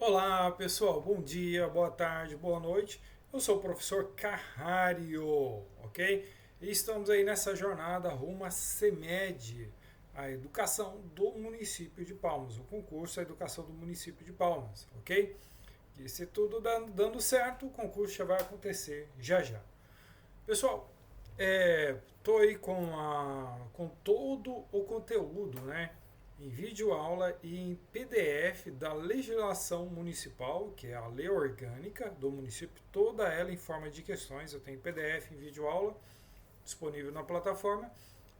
Olá pessoal, bom dia, boa tarde, boa noite. Eu sou o professor Carrario, ok? E estamos aí nessa jornada rumo à CEMED, a educação do município de Palmas, o concurso da educação do município de Palmas, ok? E se tudo dando certo, o concurso já vai acontecer já já. Pessoal, estou aí com todo o conteúdo, né? Em vídeo aula e em PDF da legislação municipal, que é a lei orgânica do município, toda ela em forma de questões. Eu tenho PDF em vídeo aula disponível na plataforma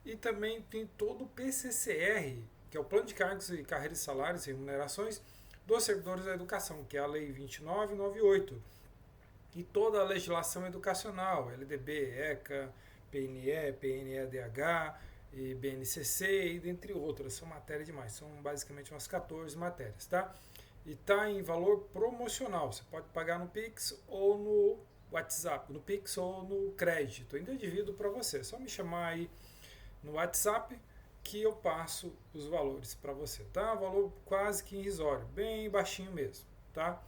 e também tem todo o PCCR, que é o Plano de Cargos e Carreiras, Salários e Remunerações dos Servidores da Educação, que é a Lei 2998 e toda a legislação educacional, LDB, ECA, PNE, PNEDH, e BNCC e dentre outras. São matérias demais, são basicamente umas 14 matérias, tá? E está em valor promocional, você pode pagar no Pix ou no WhatsApp, no Pix ou no crédito, ainda divido para você, é só me chamar aí no WhatsApp que eu passo os valores para você, tá? Valor quase que irrisório, bem baixinho mesmo, tá?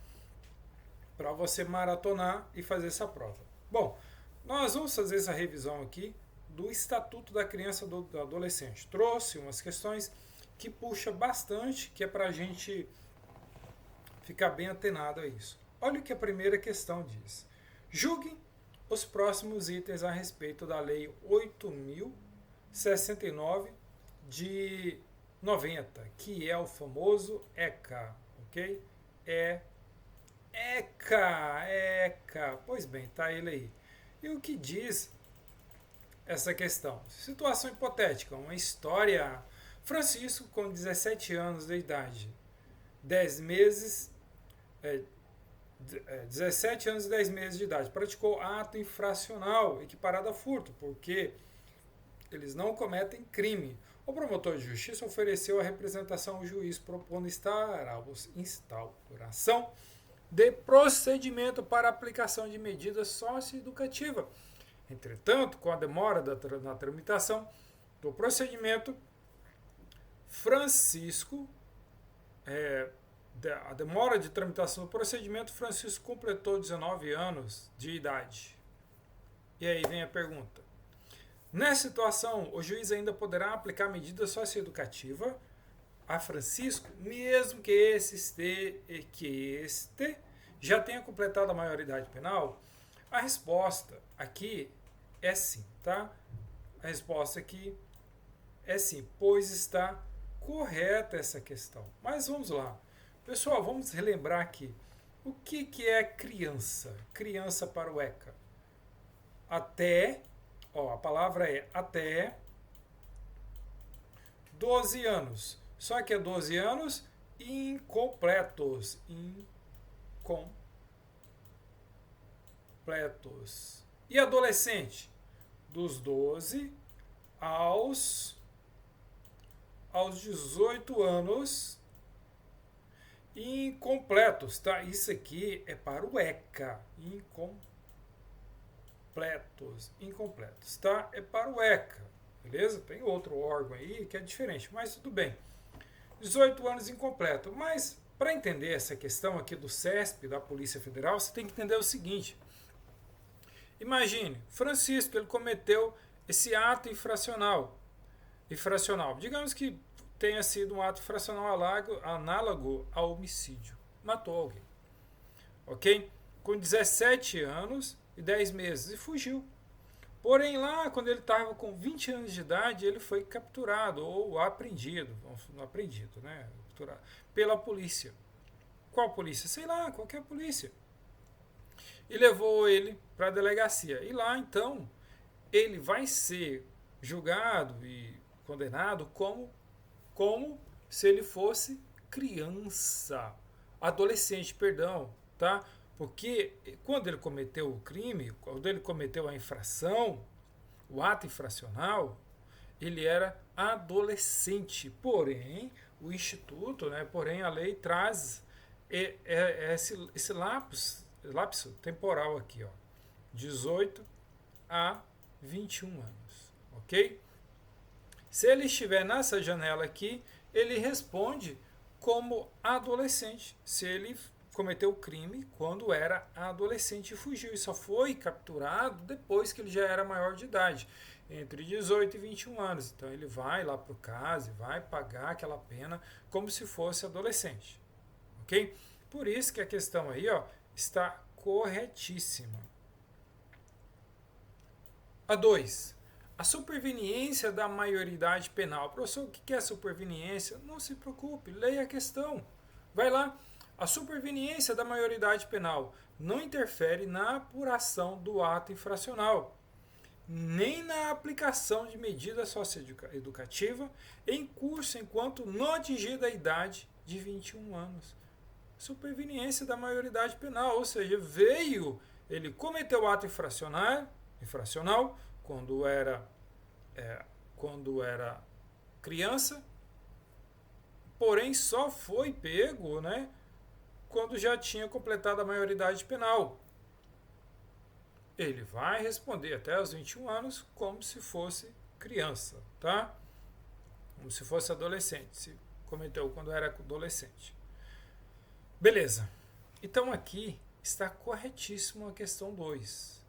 Para você maratonar e fazer essa prova. Bom, nós vamos fazer essa revisão aqui do Estatuto da Criança e do Adolescente. Trouxe umas questões que puxa bastante, que é para a gente ficar bem atenado a isso. Olha o que a primeira questão diz. Julgue os próximos itens a respeito da Lei 8.069 de 90, que é o famoso ECA, ok? ECA. Pois bem, tá ele aí. E o que diz essa questão? Situação hipotética, uma história. Francisco, com 17 anos de idade, 10 meses, 17 anos e 10 meses de idade, praticou ato infracional equiparado a furto, porque eles não cometem crime. O promotor de justiça ofereceu a representação ao juiz propondo instauração de procedimento para aplicação de medida socioeducativa. Entretanto, com a demora na tramitação do procedimento, a demora de tramitação do procedimento, Francisco completou 19 anos de idade. E aí vem a pergunta. Nessa situação, o juiz ainda poderá aplicar medida socioeducativa a Francisco, mesmo que este já tenha completado a maioridade penal? A resposta aqui é sim, tá? A resposta aqui é sim, pois está correta essa questão. Mas vamos lá. Pessoal, vamos relembrar aqui. O que é criança? Criança para o ECA. Até, a palavra é até 12 anos. Só que é 12 anos incompletos. E adolescente? Dos 12 aos 18 anos incompletos, tá? Isso aqui é para o ECA. Incompletos, tá? É para o ECA, beleza? Tem outro órgão aí que é diferente, mas tudo bem. 18 anos incompleto. Mas para entender essa questão aqui do CESP, da Polícia Federal, você tem que entender o seguinte. Imagine, Francisco, ele cometeu esse ato infracional. Digamos que tenha sido um ato infracional análogo ao homicídio. Matou alguém. Ok? Com 17 anos e 10 meses e fugiu. Porém, lá, quando ele estava com 20 anos de idade, ele foi capturado ou apreendido, né? Capturado, pela polícia. Qual polícia? Sei lá, qualquer polícia. E levou ele para a delegacia. E lá, então, ele vai ser julgado e condenado como se ele fosse criança, adolescente, perdão, tá? Porque quando ele cometeu o crime, quando ele cometeu a infração, o ato infracional, ele era adolescente. Porém, o Instituto, né, porém a lei traz esse lapso temporal aqui, 18 a 21 anos, ok? Se ele estiver nessa janela aqui, ele responde como adolescente. Se ele cometeu o crime quando era adolescente e fugiu. E só foi capturado depois que ele já era maior de idade, entre 18 e 21 anos. Então ele vai lá para o CAS e vai pagar aquela pena como se fosse adolescente. Ok? Por isso que a questão aí está corretíssima. A 2. A superveniência da maioridade penal. Professor, o que é superveniência? Não se preocupe, leia a questão. Vai lá. A superveniência da maioridade penal não interfere na apuração do ato infracional, nem na aplicação de medida socioeducativa em curso enquanto não atingida a idade de 21 anos. Superveniência da maioridade penal, ou seja, ele cometeu o ato infracional quando era criança, porém só foi pego, quando já tinha completado a maioridade penal. Ele vai responder até os 21 anos como se fosse criança, tá? Como se fosse adolescente, se cometeu quando era adolescente. Beleza. Então aqui está corretíssimo a questão 2.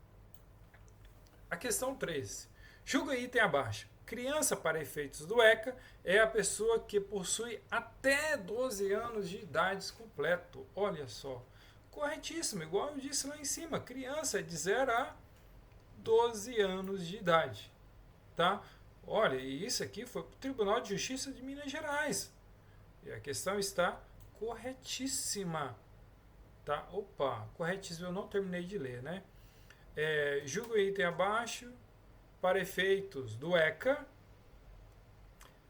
A questão 3. Julga item abaixo. Criança, para efeitos do ECA, é a pessoa que possui até 12 anos de idade completo. Olha só. Corretíssimo, igual eu disse lá em cima. Criança é de 0 a 12 anos de idade. Tá? Olha, e isso aqui foi para o Tribunal de Justiça de Minas Gerais. E a questão está corretíssima. Tá? Opa, corretíssimo, eu não terminei de ler, né? Julga o item abaixo. Para efeitos do ECA,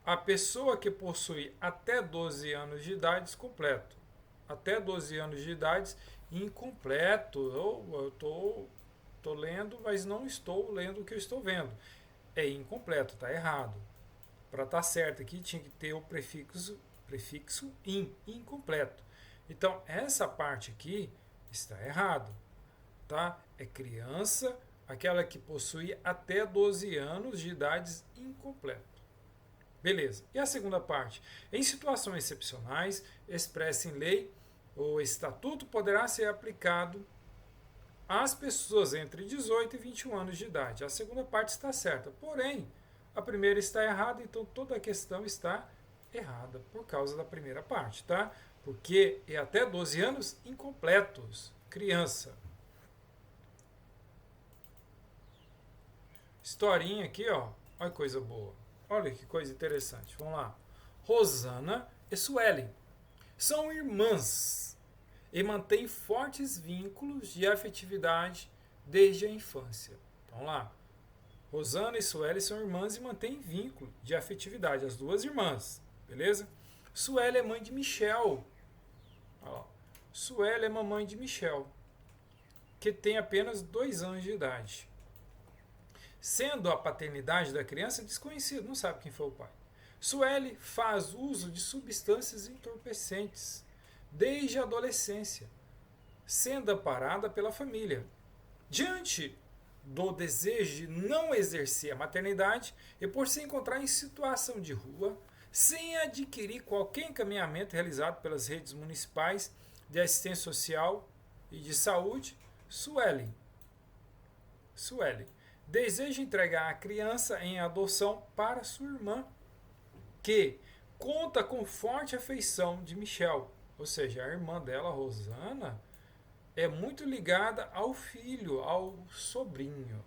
a pessoa que possui até 12 anos de idade completo. Até 12 anos de idade incompleto. Eu estou lendo, mas não estou lendo o que eu estou vendo. É incompleto, está errado. Para estar certo aqui tinha que ter o prefixo incompleto. Então, essa parte aqui está errado. Tá? É criança, aquela que possui até 12 anos de idade incompleto. Beleza. E a segunda parte? Em situações excepcionais, expressa em lei, o estatuto poderá ser aplicado às pessoas entre 18 e 21 anos de idade. A segunda parte está certa. Porém, a primeira está errada, então toda a questão está errada por causa da primeira parte, tá? Porque é até 12 anos incompletos. Criança. Historinha aqui, olha que coisa boa. Olha que coisa interessante. Vamos lá. Rosana e Suelen são irmãs e mantêm fortes vínculos de afetividade desde a infância. Então lá. Rosana e Suelen são irmãs e mantêm vínculo de afetividade. As duas irmãs. Beleza? Suelen é mãe de Michel. Suelen é mamãe de Michel, que tem apenas 2 anos de idade. Sendo a paternidade da criança desconhecida, não sabe quem foi o pai. Suelen faz uso de substâncias entorpecentes desde a adolescência, sendo amparada pela família. Diante do desejo de não exercer a maternidade e por se encontrar em situação de rua, sem adquirir qualquer encaminhamento realizado pelas redes municipais de assistência social e de saúde, Suelen deseja entregar a criança em adoção para sua irmã, que conta com forte afeição de Michel. Ou seja, a irmã dela, Rosana, é muito ligada ao filho, ao sobrinho.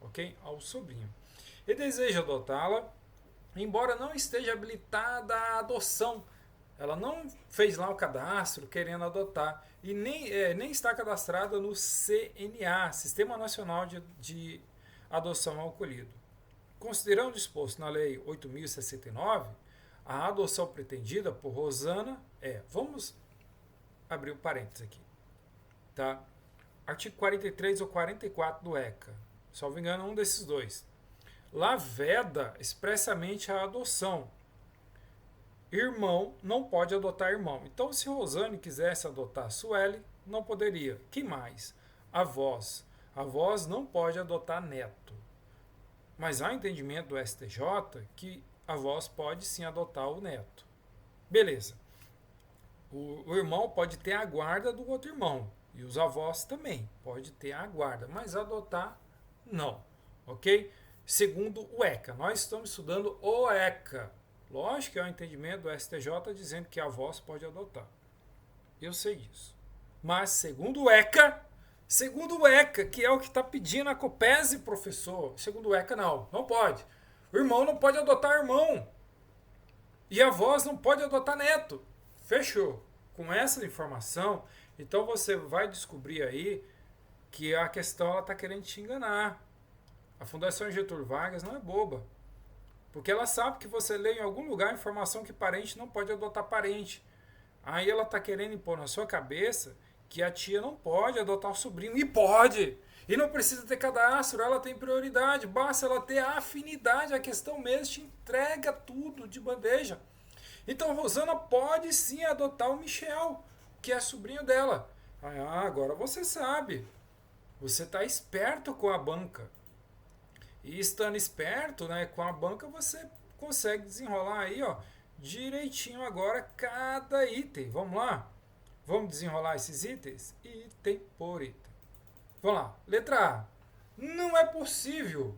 Ok? Ao sobrinho. E deseja adotá-la, embora não esteja habilitada à adoção. Ela não fez lá o cadastro querendo adotar. E nem está cadastrada no CNA, Sistema Nacional de Adoção ao Acolhido. Considerando o disposto na Lei 8.069, a adoção pretendida por Rosana vamos abrir um parênteses aqui, tá? Artigo 43 ou 44 do ECA, salvo engano, um desses dois. Lá veda expressamente a adoção. Irmão não pode adotar irmão. Então, se Rosane quisesse adotar Suelen, não poderia. Que mais? Avós. Avós não pode adotar neto. Mas há entendimento do STJ que avós pode sim adotar o neto. Beleza. O irmão pode ter a guarda do outro irmão. E os avós também. Pode ter a guarda. Mas adotar, não. Ok? Segundo o ECA. Nós estamos estudando o ECA. Lógico que é o entendimento do STJ dizendo que a avós pode adotar. Eu sei disso. Mas segundo o ECA, que é o que está pedindo a COPESE, professor, segundo o ECA, não pode. O irmão não pode adotar irmão. E a avós não pode adotar neto. Fechou. Com essa informação, então você vai descobrir aí que a questão está querendo te enganar. A Fundação Getúlio Vargas não é boba. Porque ela sabe que você lê em algum lugar a informação que parente não pode adotar parente. Aí ela está querendo impor na sua cabeça que a tia não pode adotar o sobrinho. E pode! E não precisa ter cadastro, ela tem prioridade. Basta ela ter afinidade. A questão mesmo te entrega tudo de bandeja. Então Rosana pode sim adotar o Michel, que é sobrinho dela. Ah, agora você sabe. Você está esperto com a banca. E estando esperto, né, com a banca, você consegue desenrolar aí, ó, direitinho agora cada item. Vamos lá? Vamos desenrolar esses itens? Item por item. Vamos lá. Letra A. Não é possível,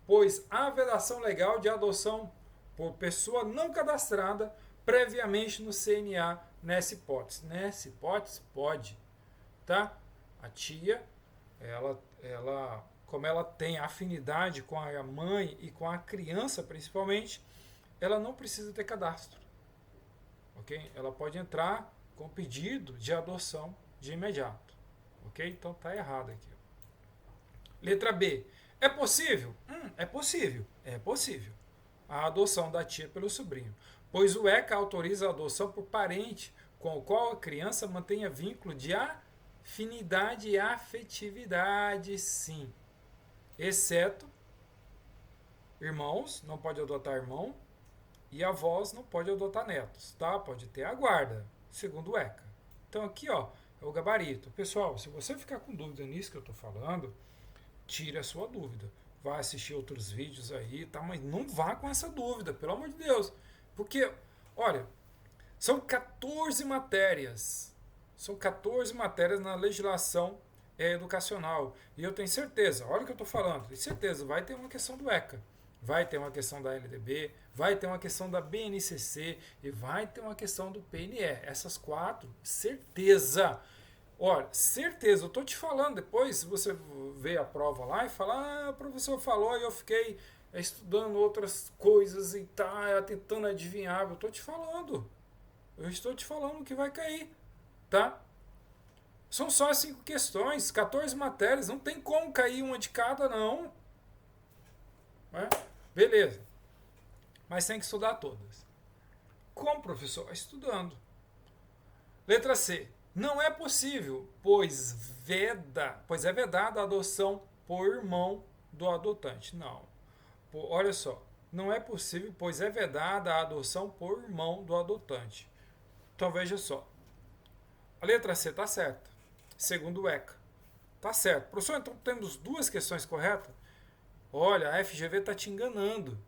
pois há vedação legal de adoção por pessoa não cadastrada previamente no CNA nessa hipótese. Nessa hipótese, pode. Tá? A tia, como ela tem afinidade com a mãe e com a criança principalmente, ela não precisa ter cadastro. Ok? Ela pode entrar com pedido de adoção de imediato. Ok? Então tá errado aqui. Letra B. É possível? É possível. É possível. A adoção da tia pelo sobrinho, pois o ECA autoriza a adoção por parente com o qual a criança mantenha vínculo de afinidade e afetividade, sim. Exceto irmãos, não pode adotar irmão, e avós não pode adotar netos, tá? Pode ter a guarda, segundo o ECA. Então aqui, ó, é o gabarito. Pessoal, se você ficar com dúvida nisso que eu estou falando, tire a sua dúvida. Vai assistir outros vídeos aí, tá? Mas não vá com essa dúvida, pelo amor de Deus. Porque, olha, são 14 matérias. São 14 matérias na legislação educacional. E eu tenho certeza, olha o que eu estou falando, tenho certeza, vai ter uma questão do ECA, vai ter uma questão da LDB, vai ter uma questão da BNCC e vai ter uma questão do PNE. Essas 4, certeza. Olha, certeza, eu estou te falando, depois se você vê a prova lá e fala, o professor falou e eu fiquei estudando outras coisas e tá tentando adivinhar, eu estou te falando o que vai cair, tá? São só 5 questões, 14 matérias, não tem como cair uma de cada não. Beleza, mas tem que estudar todas. Como, professor? Estudando. Letra C. Não é possível, pois é vedada a adoção por irmão do adotante. Não. Olha só. Não é possível, pois é vedada a adoção por irmão do adotante. Então veja só. A letra C está certa. Segundo o ECA. Está certo. Professor, então temos 2 questões corretas? Olha, a FGV está te enganando.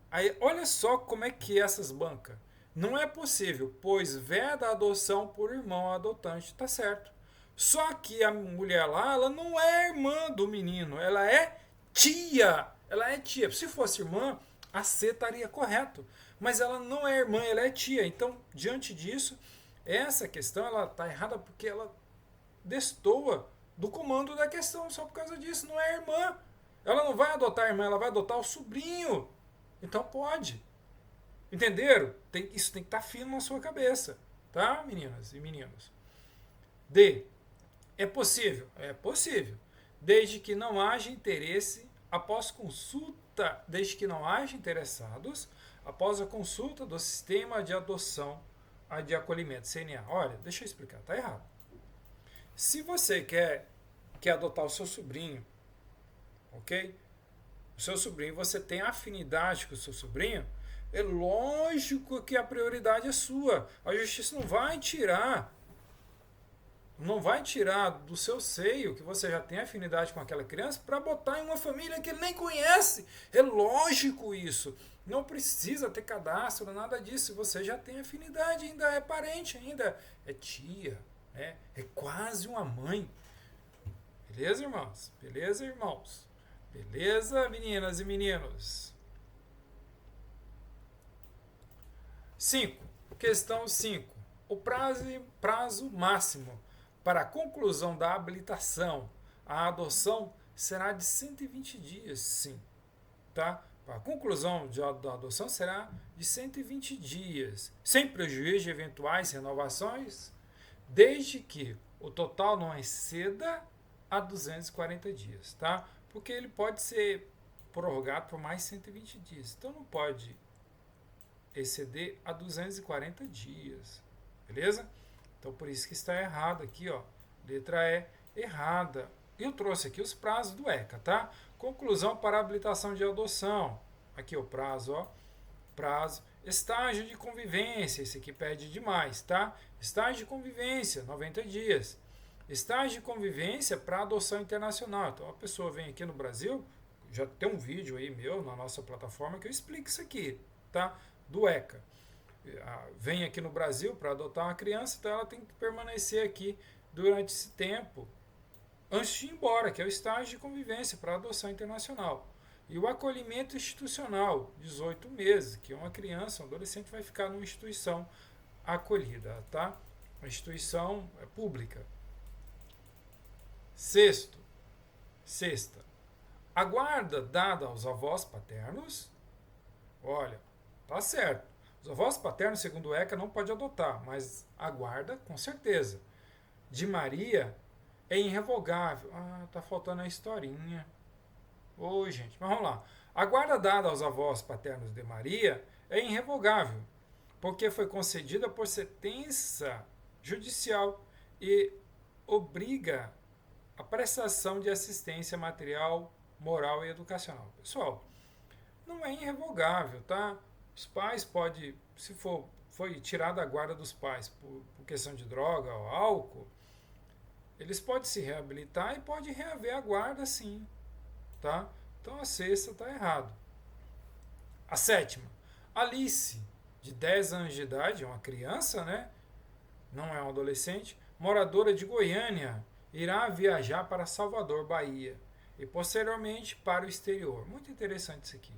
Aí, olha só como é que é essas bancas. Não é possível, pois veda a adoção por irmão adotante, tá certo. Só que a mulher lá, ela não é irmã do menino, ela é tia. Ela é tia. Se fosse irmã, a C estaria correto. Mas ela não é irmã, ela é tia. Então, diante disso, essa questão ela está errada porque ela destoa do comando da questão só por causa disso. Não é irmã. Ela não vai adotar a irmã, ela vai adotar o sobrinho. Então pode. Entenderam? Isso tem que estar firme na sua cabeça. Tá, meninas e meninos? D. É possível? É possível. Desde que não haja interesse após consulta, desde que não haja interessados após a consulta do sistema de adoção de acolhimento, CNA. Olha, deixa eu explicar, tá errado. Se você quer adotar o seu sobrinho, ok? O seu sobrinho, você tem afinidade com o seu sobrinho, é lógico que a prioridade é sua. A justiça não vai tirar do seu seio que você já tem afinidade com aquela criança para botar em uma família que ele nem conhece. É lógico isso. Não precisa ter cadastro, nada disso. Você já tem afinidade, ainda é parente, ainda é tia, né? É quase uma mãe. Beleza, irmãos? Beleza, irmãos? Beleza, meninas e meninos? 5. Questão 5. O prazo máximo para a conclusão da habilitação à adoção será de 120 dias, sim. Tá? A conclusão da adoção será de 120 dias, sem prejuízo de eventuais renovações, desde que o total não exceda a 240 dias, tá? Porque ele pode ser prorrogado por mais 120 dias. Então não pode exceder a 240 dias, beleza? Então por isso que está errado aqui, ó. Letra E errada. Eu trouxe aqui os prazos do ECA, tá? Conclusão para habilitação de adoção. Aqui o prazo, ó. Prazo. Estágio de convivência. Esse aqui pede demais, tá? Estágio de convivência, 90 dias. Estágio de convivência para adoção internacional. Então a pessoa vem aqui no Brasil, já tem um vídeo aí meu na nossa plataforma que eu explico isso aqui, tá? Do ECA. Vem aqui no Brasil para adotar uma criança, então ela tem que permanecer aqui durante esse tempo antes de ir embora, que é o estágio de convivência para adoção internacional. E o acolhimento institucional, 18 meses, que uma criança, um adolescente vai ficar numa instituição acolhida, tá? Uma instituição pública. Sexta. A guarda dada aos avós paternos, olha, tá certo. Os avós paternos, segundo o ECA, não pode adotar, mas a guarda, com certeza. De Maria é irrevogável. Ah, tá faltando a historinha. Ô, gente, mas vamos lá. A guarda dada aos avós paternos de Maria é irrevogável, porque foi concedida por sentença judicial e obriga a prestação de assistência material, moral e educacional. Pessoal, não é irrevogável, tá? Os pais podem, se foi tirada a guarda dos pais por questão de droga ou álcool, eles podem se reabilitar e pode reaver a guarda, sim, tá? Então a sexta está errado. A sétima, Alice, de 10 anos de idade, é uma criança, né? Não é um adolescente, moradora de Goiânia, irá viajar para Salvador, Bahia, e posteriormente para o exterior. Muito interessante isso aqui.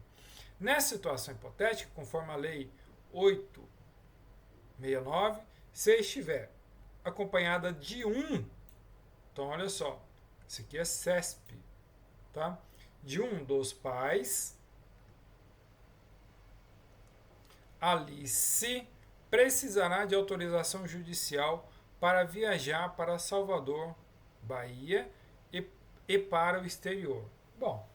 Nessa situação hipotética, conforme a lei 869, se estiver acompanhada de então olha só, isso aqui é CESP, tá? De um dos pais, Alice precisará de autorização judicial para viajar para Salvador, Bahia e para o exterior. Bom,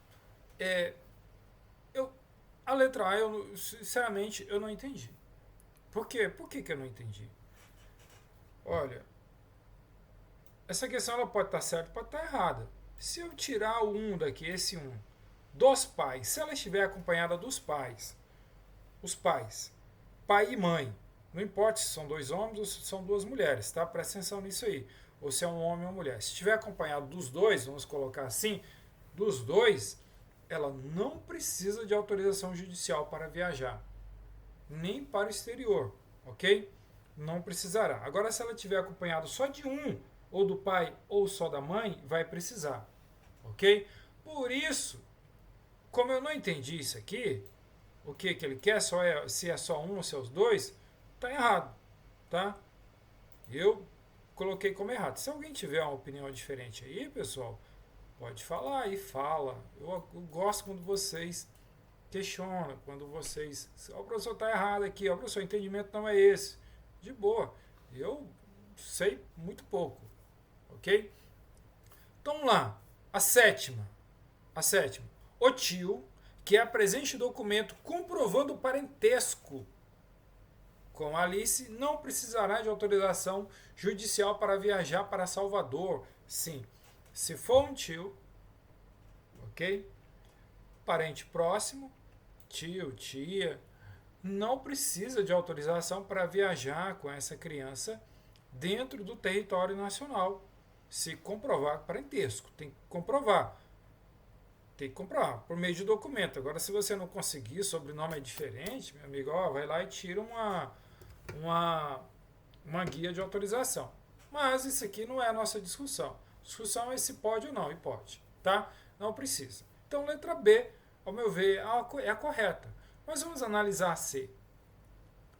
a letra A, sinceramente, eu não entendi. Por quê? Por que eu não entendi? Olha, essa questão ela pode estar certa, pode estar errada. Se eu tirar o daqui, esse dos pais, se ela estiver acompanhada dos pais, os pais, pai e mãe, não importa se são dois homens ou se são duas mulheres, tá? Presta atenção nisso aí. Ou se é um homem ou uma mulher. Se estiver acompanhado dos dois, vamos colocar assim, dos dois, ela não precisa de autorização judicial para viajar, nem para o exterior, ok? Não precisará. Agora, se ela estiver acompanhado só de ou do pai, ou só da mãe, vai precisar, ok? Por isso, como eu não entendi isso aqui, o que ele quer, se é só ou se é os dois, tá errado, tá? Eu coloquei como errado. Se alguém tiver uma opinião diferente aí, pessoal, pode falar e fala. Eu gosto quando vocês questionam, quando vocês... O professor está errado aqui, o professor, o entendimento não é esse. De boa. Eu sei muito pouco. Ok? Então vamos lá. A sétima. O tio que apresente documento comprovando o parentesco com Alice não precisará de autorização judicial para viajar para Salvador. Sim. Se for um tio, ok? Parente próximo, tio, tia, não precisa de autorização para viajar com essa criança dentro do território nacional. Se comprovar parentesco, tem que comprovar. Tem que comprar por meio de documento. Agora, se você não conseguir, sobrenome é diferente, meu amigo, ó, vai lá e tira uma, uma guia de autorização. Mas isso aqui não é a nossa discussão. A discussão é se pode ou não, e pode, tá? Não precisa. Então, letra B, ao meu ver, é a correta. Mas vamos analisar a C.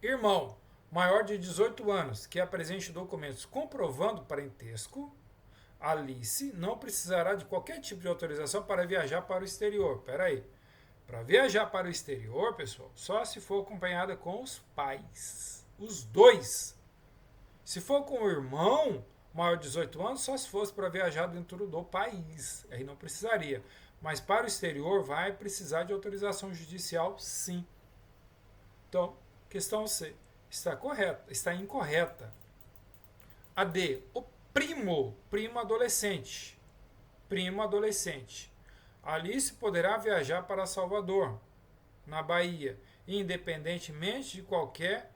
Irmão maior de 18 anos que apresente documentos comprovando parentesco, Alice não precisará de qualquer tipo de autorização para viajar para o exterior. Espera aí. Para viajar para o exterior, pessoal, só se for acompanhada com os pais. Os dois. Se for com o irmão maior de 18 anos, só se fosse para viajar dentro do país. Aí não precisaria. Mas para o exterior vai precisar de autorização judicial, sim. Então, questão C está correta, está incorreta. A D, o primo adolescente. Primo adolescente. Alice poderá viajar para Salvador, na Bahia, independentemente de qualquer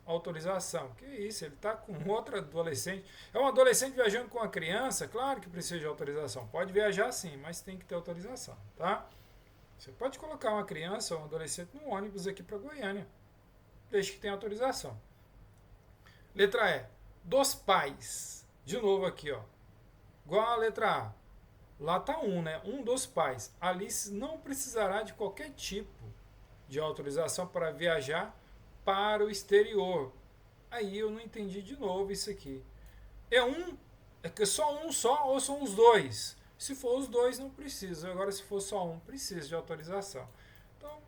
autorização. Que isso, ele está com outro adolescente. É um adolescente viajando com uma criança, claro que precisa de autorização. Pode viajar sim, mas tem que ter autorização, tá? Você pode colocar uma criança ou um adolescente no ônibus aqui para Goiânia, desde que tenha autorização. Letra E, dos pais. De novo aqui, ó. Igual a letra A. Lá está né? Um dos pais. Alice não precisará de qualquer tipo de autorização para viajar para o exterior. Aí eu não entendi de novo isso aqui. É que só um só ou são os dois? Se for os dois, não precisa. Agora, se for só um, precisa de autorização. Então,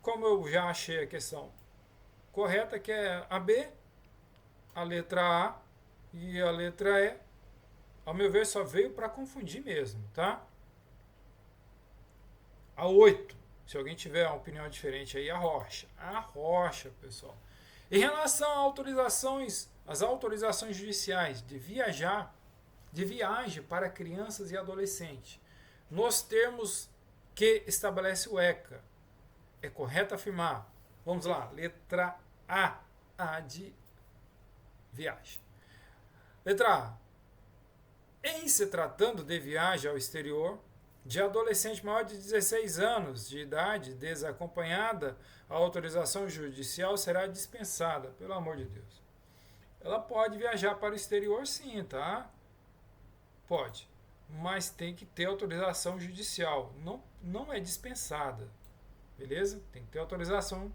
como eu já achei a questão correta, que é a B, a letra A e a letra E, ao meu ver, só veio para confundir mesmo, tá? A 8, se alguém tiver uma opinião diferente aí, a rocha, pessoal. Em relação a autorizações, as autorizações judiciais de viagem para crianças e adolescentes, nos termos que estabelece o ECA, é correto afirmar? Vamos lá, letra A de viagem. Letra A. Em se tratando de viagem ao exterior, de adolescente maior de 16 anos de idade desacompanhada, a autorização judicial será dispensada, pelo amor de Deus. Ela pode viajar para o exterior sim, tá? Pode. Mas tem que ter autorização judicial. Não é dispensada. Beleza? Tem que ter autorização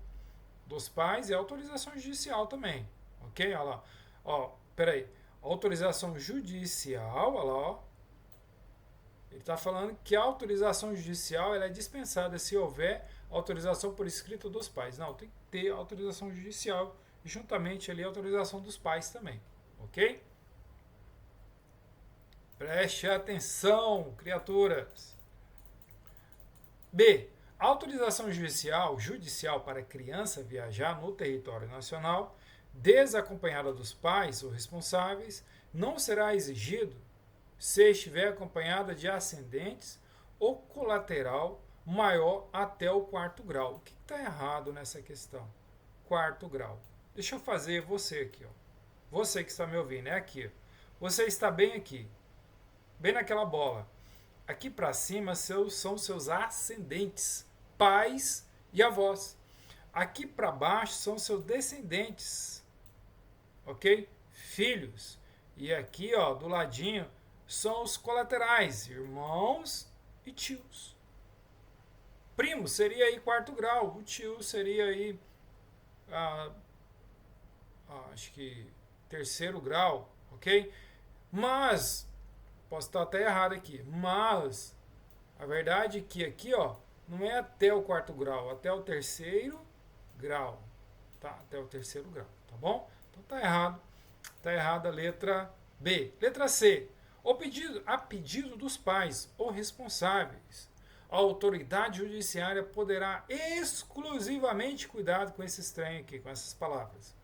dos pais e autorização judicial também. Ok? Olha lá. Ó, peraí. Autorização judicial, olha lá, ó. Ele está falando que a autorização judicial ela é dispensada se houver autorização por escrito dos pais. Não, tem que ter autorização judicial e juntamente ali a autorização dos pais também. Ok? Preste atenção, criaturas. B. A autorização judicial para criança viajar no território nacional desacompanhada dos pais ou responsáveis, não será exigido se estiver acompanhada de ascendentes ou colateral maior até o 4º grau. O que está errado nessa questão? 4º grau. Deixa eu fazer você aqui. Ó. Você que está me ouvindo, é aqui. Você está bem aqui. Bem naquela bola. Aqui para cima são seus ascendentes, pais e avós. Aqui para baixo são seus descendentes, ok? Filhos. E aqui, ó, do ladinho, são os colaterais, irmãos e tios. Primo seria aí 4º grau, o tio seria aí, acho que 3º grau, ok? Mas, posso estar até errado aqui, mas a verdade é que aqui, ó, não é até o 4º grau, até o 3º grau, tá? Até o 3º grau, tá bom? Então tá errado a letra B. Letra C. A pedido dos pais ou responsáveis, a autoridade judiciária poderá exclusivamente, cuidado com esse estranho aqui, com essas palavras.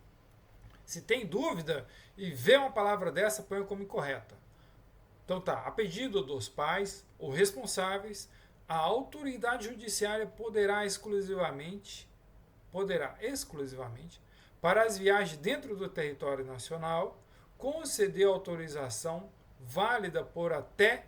Se tem dúvida e vê uma palavra dessa, põe como incorreta. Então tá, a pedido dos pais ou responsáveis, a autoridade judiciária poderá exclusivamente, para as viagens dentro do território nacional, conceder autorização válida por até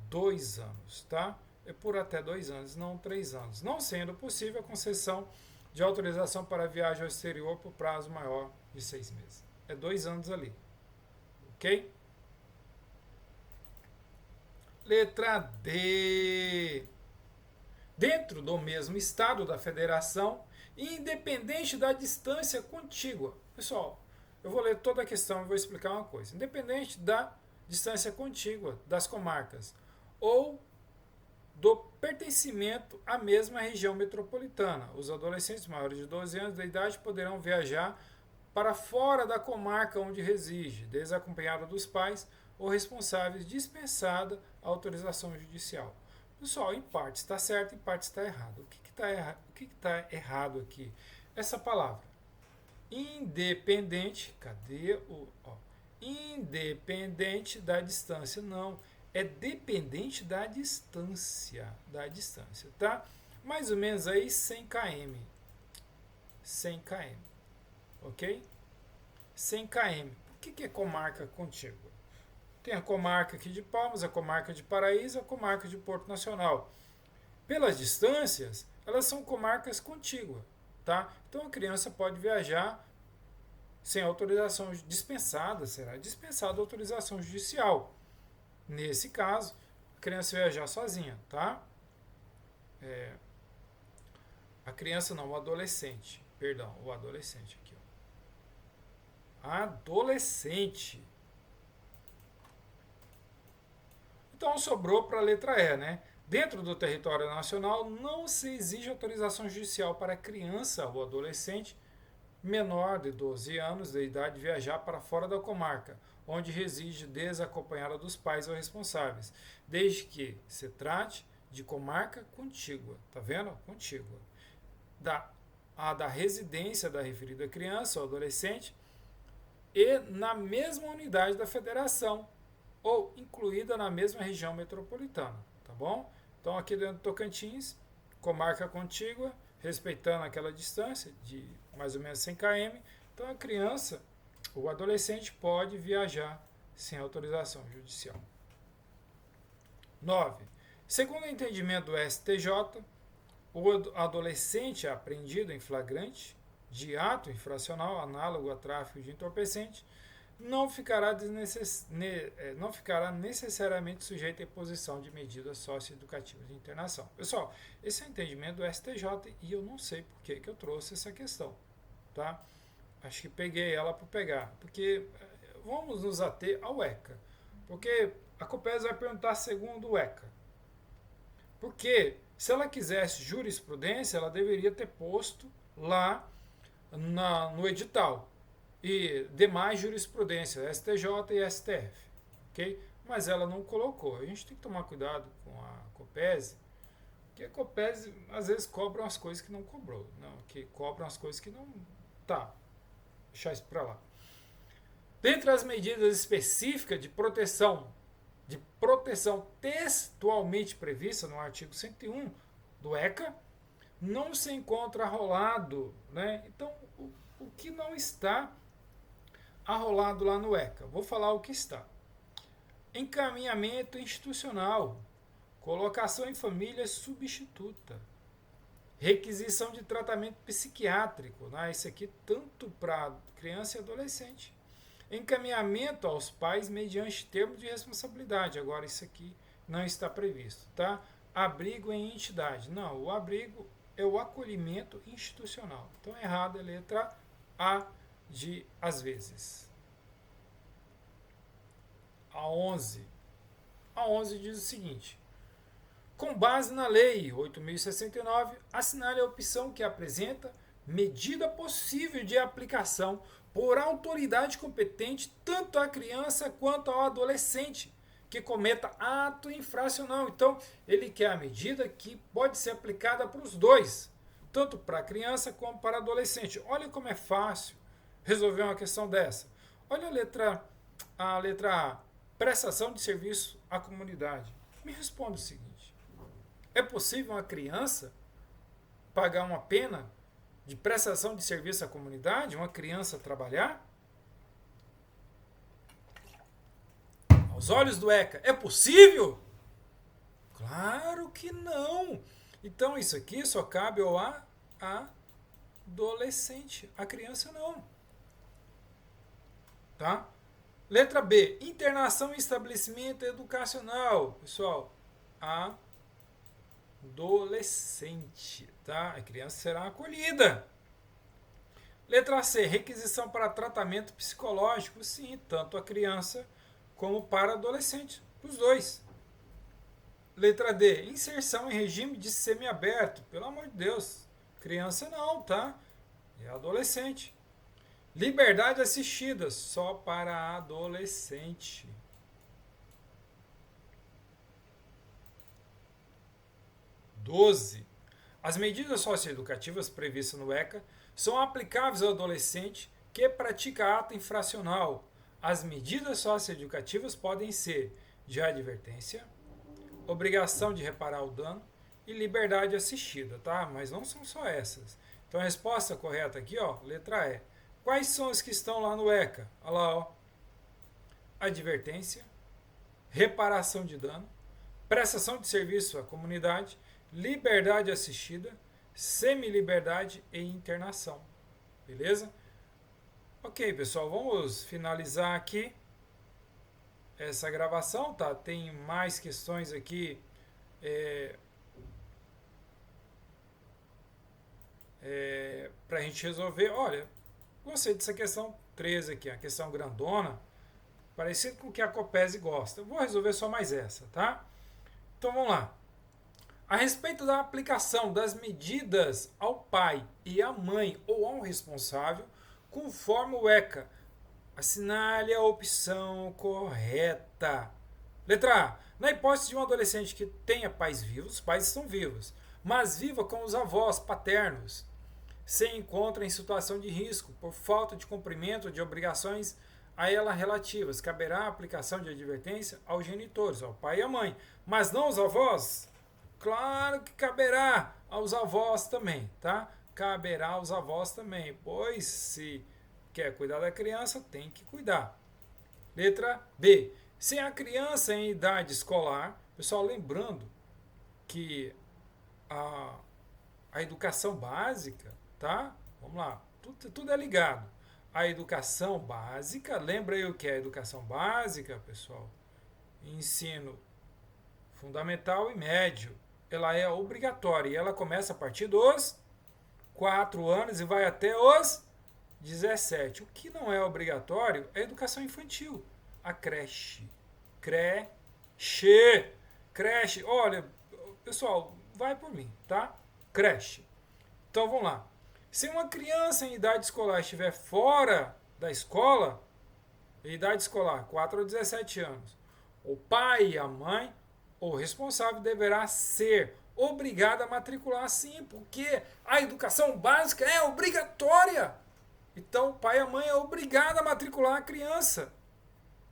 2 anos, tá? É por até 2 anos, não 3 anos. Não sendo possível a concessão de autorização para viagem ao exterior por prazo maior de 6 meses. É 2 anos ali, ok? Letra D. Dentro do mesmo estado da federação, independente da distância contígua. Pessoal, eu vou ler toda a questão e vou explicar uma coisa. Independente da distância contígua das comarcas ou do pertencimento à mesma região metropolitana, os adolescentes maiores de 12 anos de idade poderão viajar para fora da comarca onde reside, desacompanhada dos pais ou responsáveis, dispensada a autorização judicial. Pessoal, em parte está certo, em parte está errado. O que está errado aqui? Essa palavra. Independente, cadê o... independente da distância, não. É dependente da distância, tá? Mais ou menos aí 100 km. 100 km, ok? 100 km. O que é comarca contígua? Tem a comarca aqui de Palmas, a comarca de Paraíso, a comarca de Porto Nacional. Pelas distâncias, elas são comarcas contíguas, tá? Então a criança pode viajar sem autorização dispensada, será dispensada a autorização judicial. Nesse caso, a criança viajar sozinha, tá? A criança não, o adolescente. Perdão, o adolescente aqui. Ó. Adolescente. Então sobrou para a letra E, né? Dentro do território nacional não se exige autorização judicial para a criança ou adolescente menor de 12 anos de idade viajar para fora da comarca, onde reside desacompanhada dos pais ou responsáveis, desde que se trate de comarca contígua, tá vendo? Contígua. Da residência da referida criança ou adolescente e na mesma unidade da federação ou incluída na mesma região metropolitana, tá bom? Então aqui dentro do Tocantins, comarca contígua, respeitando aquela distância de mais ou menos 100 km, então a criança, o adolescente pode viajar sem autorização judicial. 9. Segundo o entendimento do STJ, o adolescente apreendido em flagrante de ato infracional análogo a tráfico de entorpecente não ficará necessariamente sujeito à imposição de medidas socioeducativas de internação. Pessoal, esse é o entendimento do STJ e eu não sei por que eu trouxe essa questão, tá? Acho que peguei ela por pegar, porque vamos nos ater ao ECA, porque a COPES vai perguntar segundo o ECA. Porque se ela quisesse jurisprudência, ela deveria ter posto lá no edital. E demais jurisprudência, STJ e STF, ok? Mas ela não colocou. A gente tem que tomar cuidado com a COPES, porque a COPES às vezes cobra umas coisas que não cobrou, não, que cobram as coisas que não... Tá, deixar isso para lá. Dentre as medidas específicas de proteção textualmente prevista no artigo 101 do ECA, não se encontra arrolado, né? Então, o que não está arrolado lá no ECA? Vou falar o que está. Encaminhamento institucional, colocação em família substituta, requisição de tratamento psiquiátrico, né? Isso aqui tanto para criança e adolescente. Encaminhamento aos pais mediante termo de responsabilidade. Agora isso aqui não está previsto, tá? Abrigo em entidade. Não, o abrigo é o acolhimento institucional. Então errado é a letra A de às vezes. A 11. A 11 diz o seguinte: com base na Lei 8.069, assinale a opção que apresenta medida possível de aplicação por autoridade competente tanto à criança quanto ao adolescente que cometa ato infracional. Então, ele quer a medida que pode ser aplicada para os dois, tanto para a criança como para o adolescente. Olha como é fácil resolver uma questão dessa. Olha a letra A, prestação de serviço à comunidade. Me responda o seguinte: é possível uma criança pagar uma pena de prestação de serviço à comunidade, uma criança trabalhar? Aos olhos do ECA, é possível? Claro que não. Então isso aqui só cabe ao adolescente, a criança não. Tá? Letra B, internação em estabelecimento educacional. Pessoal, adolescente, tá? A criança será acolhida. Letra C, requisição para tratamento psicológico. Sim, tanto a criança como para adolescente, os dois. Letra D, inserção em regime de semiaberto. Pelo amor de Deus, criança não, tá? É adolescente. Liberdade assistida, só para adolescente. As medidas socioeducativas previstas no ECA são aplicáveis ao adolescente que pratica ato infracional. As medidas socioeducativas podem ser de advertência, obrigação de reparar o dano e liberdade assistida, tá? Mas não são só essas. Então a resposta correta aqui, ó, letra E. Quais são as que estão lá no ECA? Olha lá, ó. Advertência, reparação de dano, prestação de serviço à comunidade, liberdade assistida, semi-liberdade e internação. Beleza? Ok, pessoal, vamos finalizar aqui essa gravação, tá? Tem mais questões aqui para a gente resolver. Olha, gostei dessa questão 13 aqui, a questão grandona, parecido com o que a Copese gosta. Eu vou resolver só mais essa, tá? Então vamos lá. A respeito da aplicação das medidas ao pai e à mãe ou ao responsável, conforme o ECA, assinale a opção correta. Letra A. Na hipótese de um adolescente que tenha pais vivos, os pais estão vivos, mas viva com os avós paternos, se encontra em situação de risco por falta de cumprimento de obrigações a ela relativas, caberá a aplicação de advertência aos genitores, ao pai e à mãe, mas não aos avós? Claro que caberá aos avós também, tá? Caberá aos avós também, pois se quer cuidar da criança, tem que cuidar. Letra B. Se a criança em idade escolar, pessoal, lembrando que a educação básica, tá? Vamos lá, tudo é ligado. A educação básica, lembra aí o que é a educação básica, pessoal? Ensino fundamental e médio. Ela é obrigatória e ela começa a partir dos 4 anos e vai até os 17. O que não é obrigatório é a educação infantil, a creche. Creche. Olha, pessoal, vai por mim, tá? Creche. Então vamos lá. Se uma criança em idade escolar estiver fora da escola, idade escolar, 4 a 17 anos, o pai e a mãe, o responsável deverá ser obrigado a matricular sim, porque a educação básica é obrigatória. Então o pai e a mãe é obrigado a matricular a criança,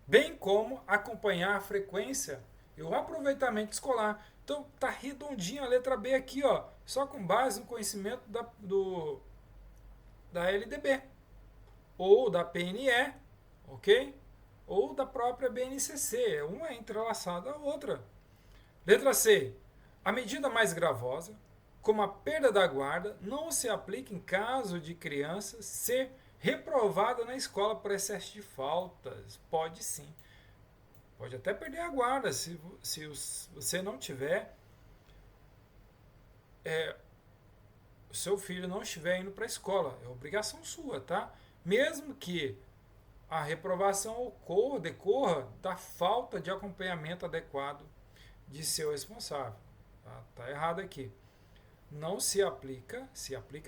bem como acompanhar a frequência e o aproveitamento escolar. Então tá redondinha a letra B aqui, ó, só com base no conhecimento da LDB ou da PNE, ok? Ou da própria BNCC, uma é entrelaçada à outra. Letra C. A medida mais gravosa, como a perda da guarda, não se aplica em caso de criança ser reprovada na escola por excesso de faltas. Pode sim. Pode até perder a guarda se você não tiver, o seu filho não estiver indo para a escola. É obrigação sua, tá? Mesmo que a reprovação decorra da falta de acompanhamento adequado de seu responsável. Tá errado aqui. Não se aplica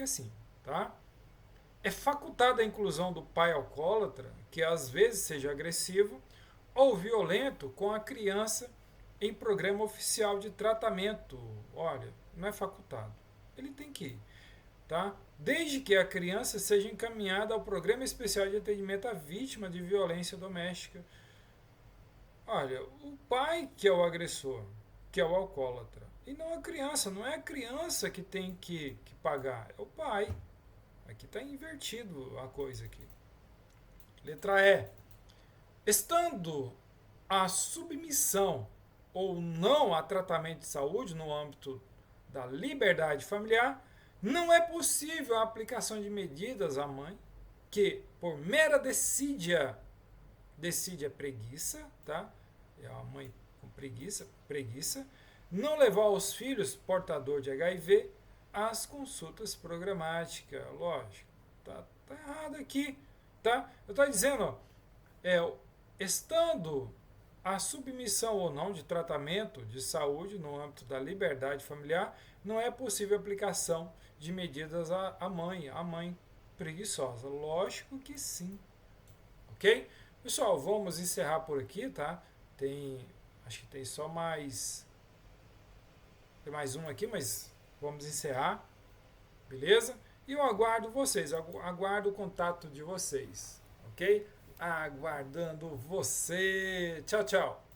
sim, tá? É facultada a inclusão do pai alcoólatra, que às vezes seja agressivo ou violento com a criança em programa oficial de tratamento. Olha, não é facultado. Ele tem que ir, tá? Desde que a criança seja encaminhada ao programa especial de atendimento à vítima de violência doméstica. Olha, o pai que é o agressor, que é o alcoólatra, e não a criança. Não é a criança que tem que pagar, é o pai. Aqui está invertido a coisa aqui. Letra E. Estando a submissão ou não a tratamento de saúde no âmbito da liberdade familiar, não é possível a aplicação de medidas à mãe que, por mera decide é preguiça, tá? É a mãe com preguiça, não levar os filhos portador de HIV às consultas programáticas. Lógico, tá errado aqui, tá? Eu estou dizendo, ó, estando a submissão ou não de tratamento de saúde no âmbito da liberdade familiar, não é possível aplicação de medidas à mãe preguiçosa. Lógico que sim, ok? Pessoal, vamos encerrar por aqui, tá? Acho que tem só tem mais um aqui, mas vamos encerrar, beleza? E eu aguardo vocês, aguardo o contato de vocês, ok? Aguardando você. Tchau, tchau.